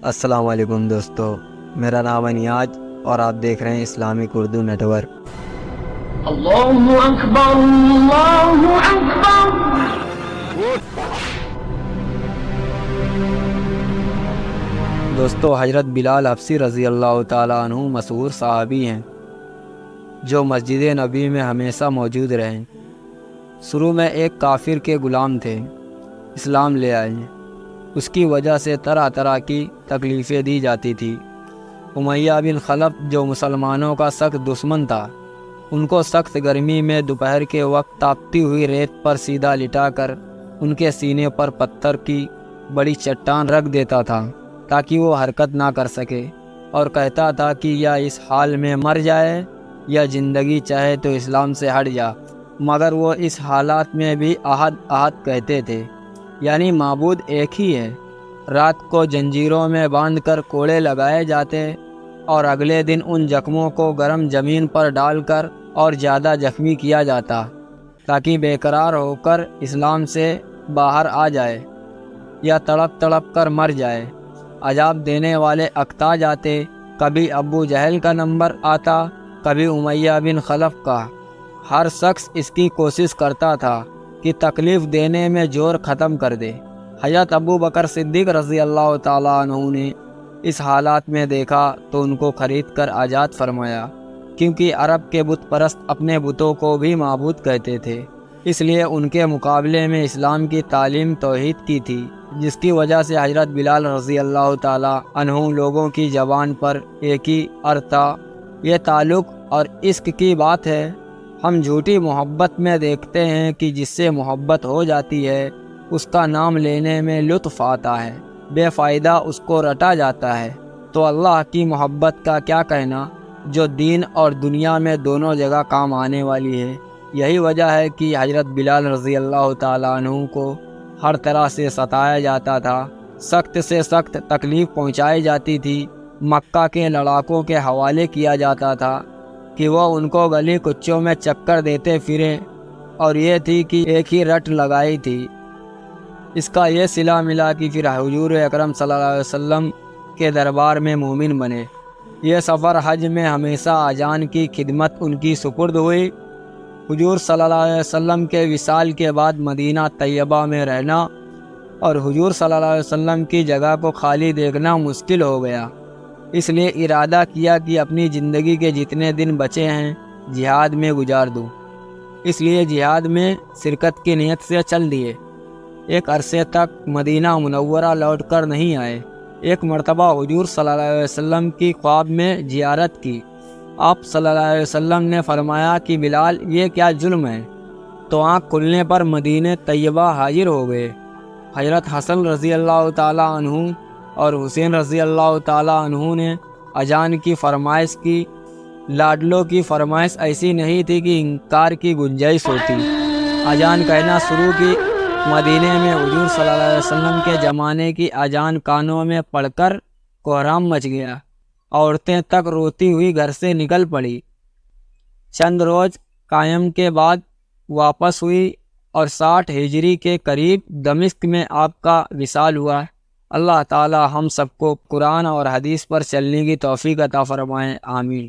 السلام علیکم دوستو، میرا نام انیاج اور آپ دیکھ رہے ہیں اسلامک اردو نیٹ ورک۔ اللہ اکبر اللہ اکبر۔ دوستو، حضرت بلال حبشی رضی اللہ تعالیٰ عنہ مشہور صحابی ہیں جو مسجد نبی میں ہمیشہ موجود رہے۔ شروع میں ایک کافر کے غلام تھے، اسلام لے آئے۔ اس کی وجہ سے طرح طرح کی تکلیفیں دی جاتی تھی۔ امیہ بن خلف جو مسلمانوں کا سخت دشمن تھا، ان کو سخت گرمی میں دوپہر کے وقت تاپتی ہوئی ریت پر سیدھا لٹا کر ان کے سینے پر پتھر کی بڑی چٹان رکھ دیتا تھا تاکہ وہ حرکت نہ کر سکے، اور کہتا تھا کہ یا اس حال میں مر جائے یا زندگی چاہے تو اسلام سے ہٹ جا۔ مگر وہ اس حالات میں بھی احد احد کہتے تھے، یعنی معبود ایک ہی ہے۔ رات کو زنجیروں میں باندھ کر کوڑے لگائے جاتے اور اگلے دن ان زخموں کو گرم زمین پر ڈال کر اور زیادہ زخمی کیا جاتا تاکہ بے قرار ہو کر اسلام سے باہر آ جائے یا تڑپ تڑپ کر مر جائے۔ عذاب دینے والے اقتا جاتے، کبھی ابو جہل کا نمبر آتا، کبھی امیہ بن خلف کا۔ ہر شخص اس کی کوشش کرتا تھا کہ تکلیف دینے میں زور ختم کر دے۔ حضرت ابو بکر صدیق رضی اللہ تعالیٰ عنہ نے اس حالات میں دیکھا تو ان کو خرید کر آزاد فرمایا، کیونکہ عرب کے بت پرست اپنے بتوں کو بھی معبود کہتے تھے، اس لیے ان کے مقابلے میں اسلام کی تعلیم توحید کی تھی، جس کی وجہ سے حضرت بلال رضی اللہ تعالیٰ عنہ لوگوں کی زبان پر ایک ہی عرض تھا، یہ تعلق اور عشق کی بات ہے۔ ہم جھوٹی محبت میں دیکھتے ہیں کہ جس سے محبت ہو جاتی ہے اس کا نام لینے میں لطف آتا ہے، بے فائدہ اس کو رٹا جاتا ہے۔ تو اللہ کی محبت کا کیا کہنا، جو دین اور دنیا میں دونوں جگہ کام آنے والی ہے۔ یہی وجہ ہے کہ حضرت بلال رضی اللہ تعالیٰ عنہ کو ہر طرح سے ستایا جاتا تھا، سخت سے سخت تکلیف پہنچائی جاتی تھی۔ مکہ کے لڑاکوں کے حوالے کیا جاتا تھا کہ وہ ان کو گلی کچوں میں چکر دیتے پھرے، اور یہ تھی کہ ایک ہی رٹ لگائی تھی۔ اس کا یہ صلہ ملا کہ پھر حضور اکرم صلی اللہ علیہ وسلم کے دربار میں مومن بنے۔ یہ سفر حج میں ہمیشہ اذان کی خدمت ان کی سپرد ہوئی۔ حضور صلی اللہ علیہ وسلم کے وصال کے بعد مدینہ طیبہ میں رہنا اور حضور صلی اللہ علیہ وسلم کی جگہ کو خالی دیکھنا مشکل ہو گیا، اس لیے ارادہ کیا کہ اپنی زندگی کے جتنے دن بچے ہیں جہاد میں گزار دوں۔ اس لیے جہاد میں شرکت کی نیت سے چل دیے۔ ایک عرصے تک مدینہ منورہ لوٹ کر نہیں آئے۔ ایک مرتبہ حضور صلی اللہ علیہ وسلم کی خواب میں زیارت کی۔ آپ صلی اللہ علیہ وسلم نے فرمایا کہ بلال، یہ کیا ظلم ہے؟ تو آنکھ کھلنے پر مدینہ طیبہ حاضر ہو گئے۔ حضرت حسن رضی اللہ تعالیٰ عنہ اور حسین رضی اللہ تعالیٰ عنہ نے اذان کی فرمائش کی۔ لاڈلوں کی فرمائش ایسی نہیں تھی کہ انکار کی گنجائش ہوتی۔ اذان کہنا شروع کی۔ مدینے میں حضور صلی اللہ علیہ وسلم کے زمانے کی اذان کانوں میں پڑھ کر کوہرام مچ گیا۔ عورتیں تک روتی ہوئی گھر سے نکل پڑی۔ چند روز قیام کے بعد واپس ہوئی اور 60 ہجری کے قریب دمشق میں آپ کا وصال ہوا۔ اللہ تعالی ہم سب کو قرآن اور حدیث پر چلنے کی توفیق عطا فرمائے، آمین۔